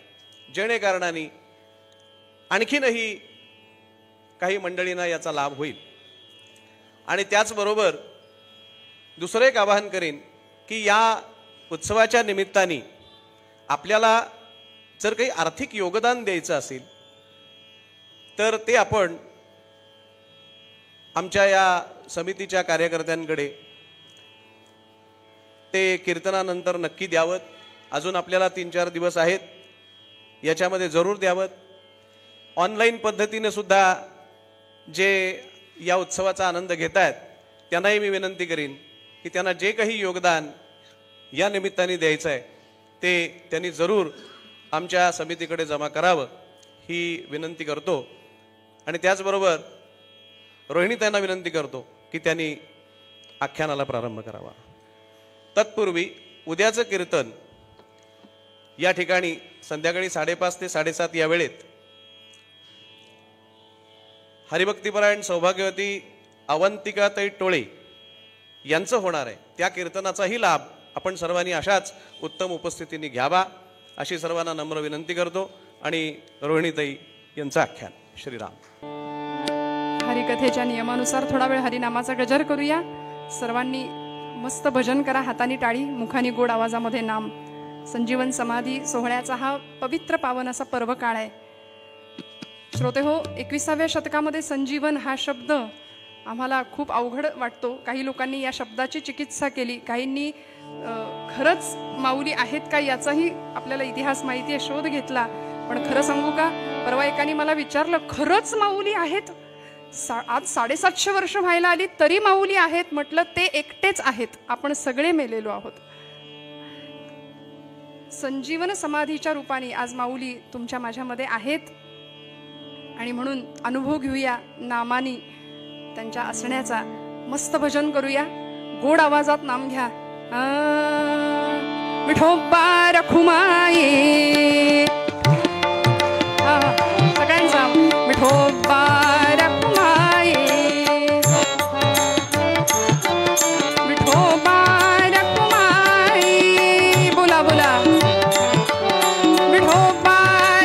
जेणेकारणाने आणखीनही काही मंडळींना याचा लाभ होईल. आणि त्याचबरोबर दुसरं एक आवाहन करीन की या उत्सवाच्या निमित्ताने आपल्याला जर काही आर्थिक योगदान द्यायचं असेल तर ते आपण आमच्या या समितीच्या कार्यकर्त्यांकडे ते कीर्तनानंतर नक्की द्यावं. अजून आपल्याला 3-4 दिवस आहेत, याच्यामध्ये जरूर द्यावं. ऑनलाईन पद्धतीने सुद्धा जे या उत्सवाचा आनंद घेत आहेत त्यांनाही मी विनंती करीन की त्यांना जे काही योगदान या निमित्ताने द्यायचं आहे ते त्यांनी जरूर आमच्या समितीकडे जमा करावं ही विनंती करतो. आणि त्याचबरोबर रोहिणीताईंना विनंती करतो की त्यांनी आख्यानाला प्रारंभ करावा. तत्पूर्वी उद्याचं कीर्तन या ठिकाणी संध्याकाळी 5:30 ते 7:30 या वेळेत हरिभक्तिपरायण सौभाग्यवती अवंतिकाताई टोळे यांचं होणार आहे. त्या कीर्तनाचाही लाभ आपण सर्वांनी अशाच उत्तम उपस्थितीने घ्यावा अशी सर्वांना नम्र विनंती करतो. आणि रोहिणीताई यांचं आख्यान. श्रीराम. हरिकथेच्या नियमानुसार थोडा वेळ हरिनामाचा गजर करूया. सर्वांनी मस्त भजन करा, हातानी टाळी, मुखानी गोड आवाजामध्ये नाम. संजीवन समाधी सोहळ्याचा हा पवित्र पावन असा पर्व काळ आहे. श्रोते हो, 21व्या शतकामध्ये संजीवन हा शब्द आम्हाला खूप अवघड वाटतो. काही लोकांनी या शब्दाची चिकित्सा केली, काहींनी खरंच माऊली आहेत का याचाही आपल्याला इतिहास माहिती आहे, शोध घेतला. पण खरं सांगू का, परवा एकाने मला विचारलं, खरंच माऊली आहेत? आज 750 वर्ष व्हायला आली तरी माऊली आहेत? म्हटलं ते एकटेच आहेत, आपण सगळे मेलेलो आहोत. संजीवन समाधीच्या रूपाने आज माऊली तुमच्या माझ्यामध्ये आहेत. आणि म्हणून अनुभव घेऊया नामानी त्यांच्या असण्याचा. मस्त भजन करूया, गोड आवाजात नाम घ्या. विठोबा रखुमाई, सगळ्यांचा विठोबा रखुमाई, विठोबा रखुमाई, बोला बोला विठोबा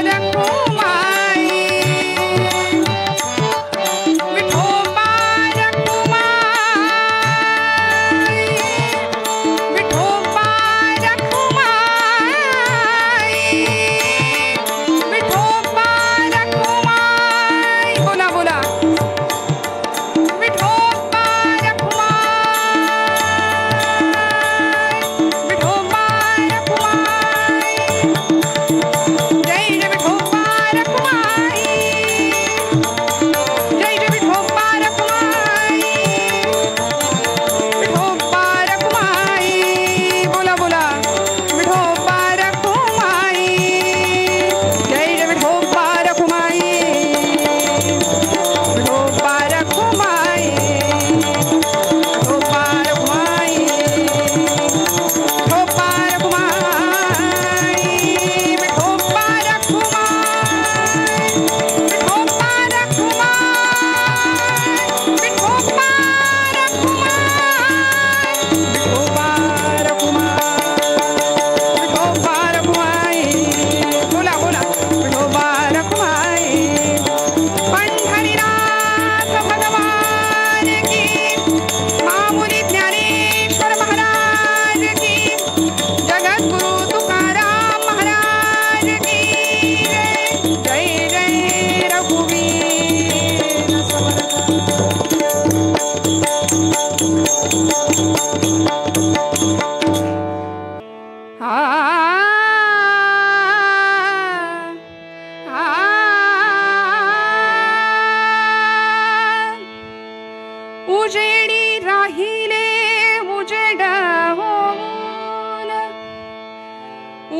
रखुमाई. उजेडी राहिले उजेड होऊन,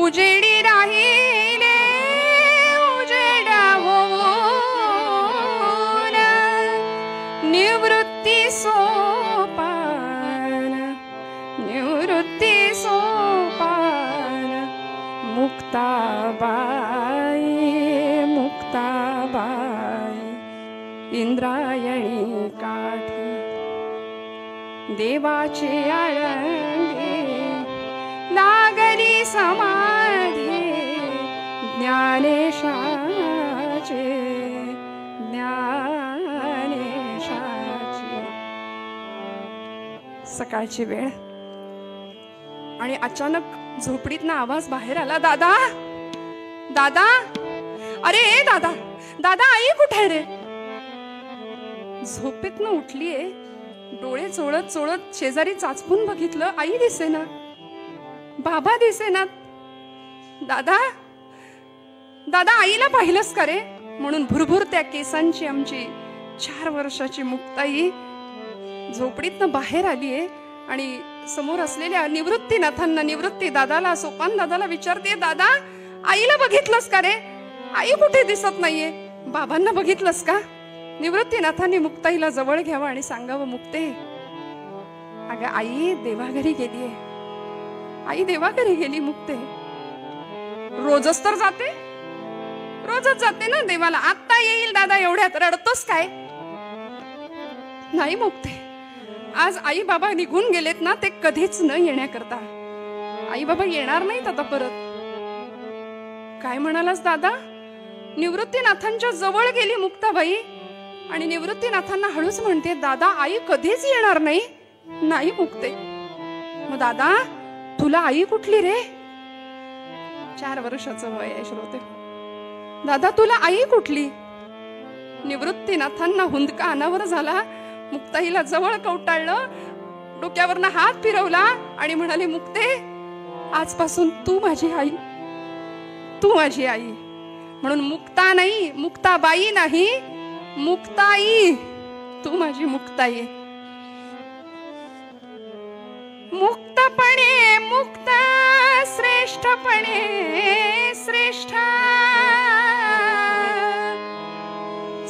उजेडी राहिले उजेड होऊन, निवृत्ती सोपान, निवृत्ती सोपान, मुक्ताबाई मुक्ताबाई इंद्रायणी काठी, देवाची आळंदी लागली समाधी, ज्ञानेशाचे ज्ञानेशाची. सकाळची वेळ आणि अचानक झोपडीतनं आवाज बाहेर आला, दादा दादा, अरे दादा दादा, आई कुठे आहे रे? झोपेतनं उठलीये, डोळे चोळत चोळत शेजारी चाचपून बघितलं, आई दिसेना, बाबा दिसेना. दादा दादा, आईला पाहिलंस का रे? म्हणून भुरभुर त्या केसांची आमची 4 वर्षाची मुक्ताई झोपडीतनं बाहेर आलीये आणि समोर असलेल्या निवृत्तीनाथांना, निवृत्ती दादाला, सोपान दादाला विचारते, दादा आईला बघितलंस का रे? आई कुठे दिसत नाहीये. बाबांना बघितलंस का? निवृत्तीनाथांनी मुक्ताईला जवळ घ्यावं आणि सांगावं, मुक्ते अगं आई देवाघरी गेलीये, आई देवाघरी गेली. मुक्ते रोजच तर जाते, रोजच जाते ना देवाला, आत्ता येईल दादा, एवढ्यात रडतोस काय? नाही मुक्ते, आज आई बाबा निघून गेलेत ना, ते कधीच न येण्याकरता. आई बाबा येणार नाहीत आता परत. काय म्हणालास दादा? निवृत्तीनाथांच्या जवळ गेली मुक्ताबाई आणि निवृत्तीनाथांना हळूच म्हणते, दादा आई कधीच येणार नाही. नाही मुक्ते. मग दादा तुला आई कुठली रे? 4 वर्षाचं वय आहे श्रोते. दादा तुला आई कुठली? निवृत्तीनाथांना हुंदका अनावर झाला, मुक्ताईला जवळ कवटाळलं, डोक्यावरनं हात फिरवला आणि म्हणाले, मुक्ते आजपासून तू माझी आई, तू माझी आई. म्हणून मुक्ता नाही, मुक्ताबाई नाही, मुक्ताई, तू माझी मुक्ताई. मुक्तपणे मुक्त, श्रेष्ठपणे श्रेष्ठ,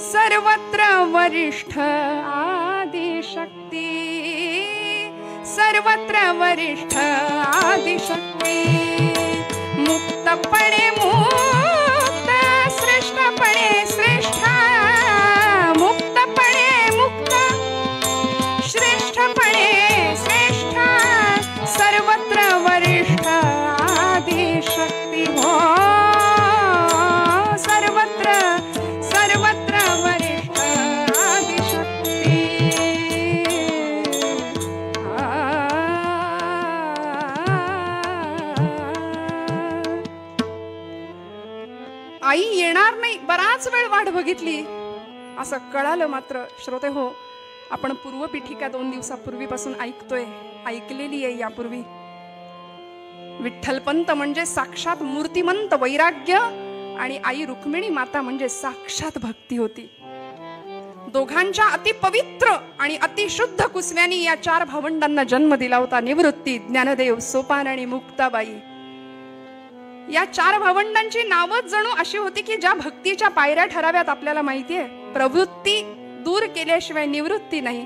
सर्वत्र वरिष्ठ आदिशक्ती, सर्वत्र वरिष्ठ आदिशक्ती. मुक्तपणे मुक्त, श्रेष्ठपणे श्रेष्ठ, मुक्तपणे मुक्त, श्रेष्ठपणे श्रेष्ठ, सर्वत्र वरिष्ठ आदिशक्ती. हो सर्वत्र सर्वत्र वरिष्ठ आदिशक्ती. आई येणार नाही, बराच वेळ वाट बघितली असं कळालं. मात्र श्रोते हो, आपण पूर्वपीठिका 2 दिवसापूर्वीपासून ऐकतोय, ऐकलेली आहे यापूर्वी. विठ्ठलपंत म्हणजे साक्षात मूर्तिमंत वैराग्य आणि आई रुक्मिणी माता म्हणजे साक्षात भक्ती होती. दोघांच्या अतिपवित्र आणि अतिशुद्ध कुसव्यांनी या 4 भावंडांना जन्म दिला होता. निवृत्ती, ज्ञानदेव, सोपान आणि मुक्ताबाई. या 4 भावंडांची नावच जणू अशी होती की ज्या भक्तीच्या पायऱ्या ठराव्यात आपल्याला माहितीये. प्रवृत्ती दूर केल्याशिवाय निवृत्ती नाही,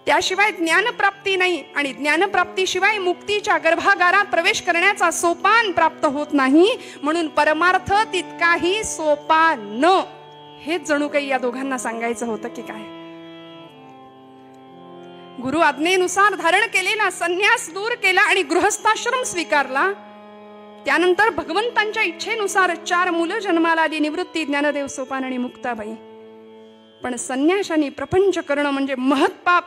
त्याशिवाय ज्ञानप्राप्ती नाही आणि ज्ञानप्राप्तीशिवाय मुक्तीच्या गर्भागारात प्रवेश करण्याचा सोपान प्राप्त होत नाही. म्हणून परमार्थ तितकाही सोपान न, हेच जणू काही या दोघांना सांगायचं होतं की काय. गुरु आज्ञेनुसार धारण केलेला संन्यास दूर केला आणि गृहस्थाश्रम स्वीकारला. त्यानंतर भगवंतांच्या इच्छेनुसार 4 मुलं जन्माला आली, निवृत्ती, ज्ञानदेव, सोपान आणि मुक्ताबाई. पण संन्याशांनी प्रपंच करणं म्हणजे महत्पाप.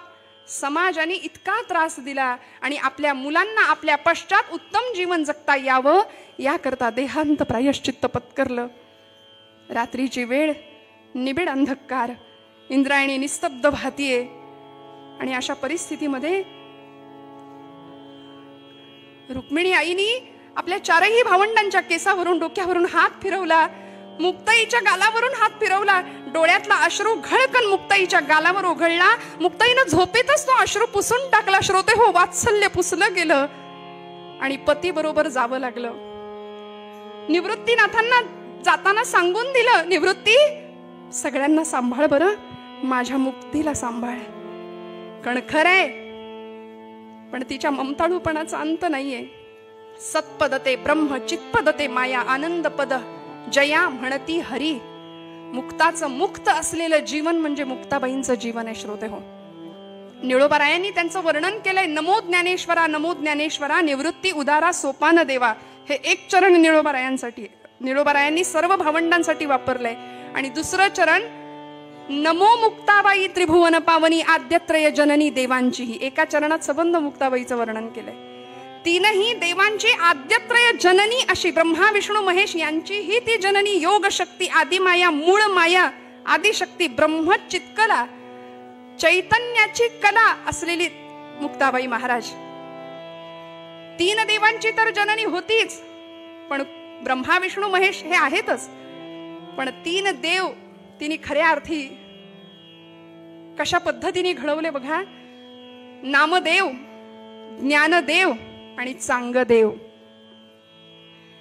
समाजाने इतका त्रास दिला आणि आपल्या मुलांना आपल्या पश्चात उत्तम जीवन जगता यावं याकरता देहांत प्रायश्चित्त पत्करलं. रात्रीची वेळ, निबिड अंधकार, इंद्रायणी निस्तब्ध भातीये आणि अशा परिस्थितीमध्ये रुक्मिणी आईनी आपल्या 4ही भावंडांच्या केसावरून, डोक्यावरून हात फिरवला, मुक्ताईच्या गालावरून हात फिरवला, डोळ्यातला अश्रू घळकन मुक्ताईच्या गालावर ओघळला. मुक्ताईनं झोपेतच तो अश्रू पुसून टाकला. श्रोते हो, वात्सल्य पुसलं गेलं आणि पती बरोबर जावं लागलं. निवृत्तीनाथांना जाताना सांगून दिलं, निवृत्ती सगळ्यांना सांभाळ बरं, माझ्या मुक्तीला सांभाळ. कणखर आहे पण तिच्या ममताळूपणाचा अंत नाहीये. सत्पदते ब्रह्म चित्पदते माया आनंद पद जया म्हणती हरी. मुक्ताचं मुक्त असलेलं जीवन म्हणजे मुक्ताबाईंचं जीवन आहे. श्रोते हो, निळोबारायांनी त्यांचं वर्णन केलंय. नमो ज्ञानेश्वरा नमो ज्ञानेश्वरा निवृत्ती उदारा सोपान देवा. हे एक चरण निळोबारायांसाठी, निळोबारायांनी सर्व भावंडांसाठी वापरलंय. आणि दुसरं चरण नमो मुक्ताबाई त्रिभुवन पावनी आद्यत्रय जननी देवांचीही. एका चरणात सबंध मुक्ताबाईचं वर्णन केलंय. तीनही देवांची आद्यत्रय जननी अशी ब्रह्मा विष्णू महेश यांचीही ती जननी योग शक्ती आदिमाया मूळ माया आदिशक्ती ब्रह्म चित्कला चैतन्याची कला असलेली मुक्ताबाई महाराज. तीन देवांची तर जननी होतीच, पण ब्रह्मा विष्णू महेश हे आहेतच, पण तीन देव तिने खऱ्या अर्थी कशा पद्धतीने घडवले बघा. नामदेव, ज्ञानदेव आणि चांगदेव.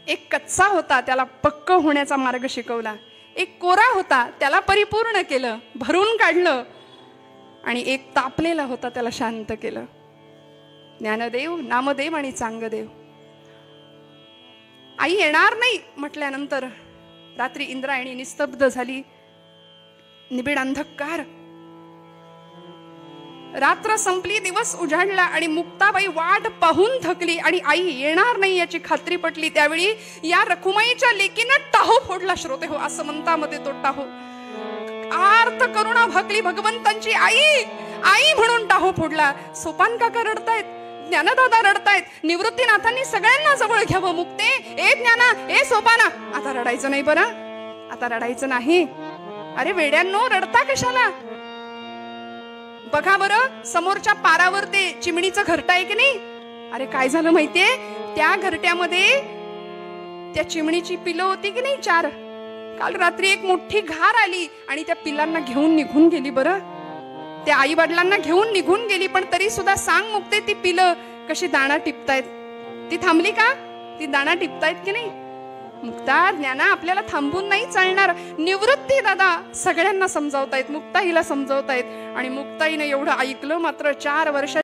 एक कच्चा होता, त्याला पक्क होण्याचा मार्ग शिकवला. एक कोरा होता, त्याला परिपूर्ण केलं, भरून काढलं. आणि एक तापलेला होता, त्याला शांत केलं. ज्ञानदेव, नामदेव आणि चांगदेव. आई येणार नाही म्हटल्यानंतर रात्री इंद्रायणी निस्तब्ध झाली. निबिड अंधकार. रात्र संपली, दिवस उजाडला आणि मुक्ताबाई वाट पाहून थकली आणि आई येणार नाही याची खात्री पटली. त्यावेळी या रखुमाईच्या लेकीनं टाहो फोडला. श्रोते हो, असं म्हणतामध्ये तो टाहो आर्त करुणा भाकली भगवंतांची. आई आई म्हणून टाहो फोडला. सोपान काका रडतायत, ज्ञानदादा रडतायत. निवृत्तीनाथांनी सगळ्यांना जवळ घ्यावं. मुक्ते, ए ज्ञाना, ए सोपाना, आता रडायचं नाही बरं, आता रडायचं नाही. अरे वेड्यांनो, रडता कशाला? बघा बरं, समोरच्या पारावर ते चिमणीचं घरटं आहे की नाही. अरे काय झालं माहितीये, त्या घरट्यामध्ये त्या चिमणीची पिलं होती की नाही 4. काल रात्री एक मोठी घार आली आणि त्या पिलांना घेऊन निघून गेली. बरं, त्या आई वडिलांना घेऊन निघून गेली, पण तरी सुद्धा सांग मुक्ते, ती पिलं कशी दाणा टिपतायत. ती थांबली का? ती दाणा टिपतायत की नाही? मुक्ता, ज्ञाना, आपल्याला थांबून नाही चालणार. निवृत्ती दादा सगळ्यांना समजावतायत, मुक्ताईला समजावतायत. आणि मुक्ताईने एवढं ऐकलं. मात्र 4 वर्ष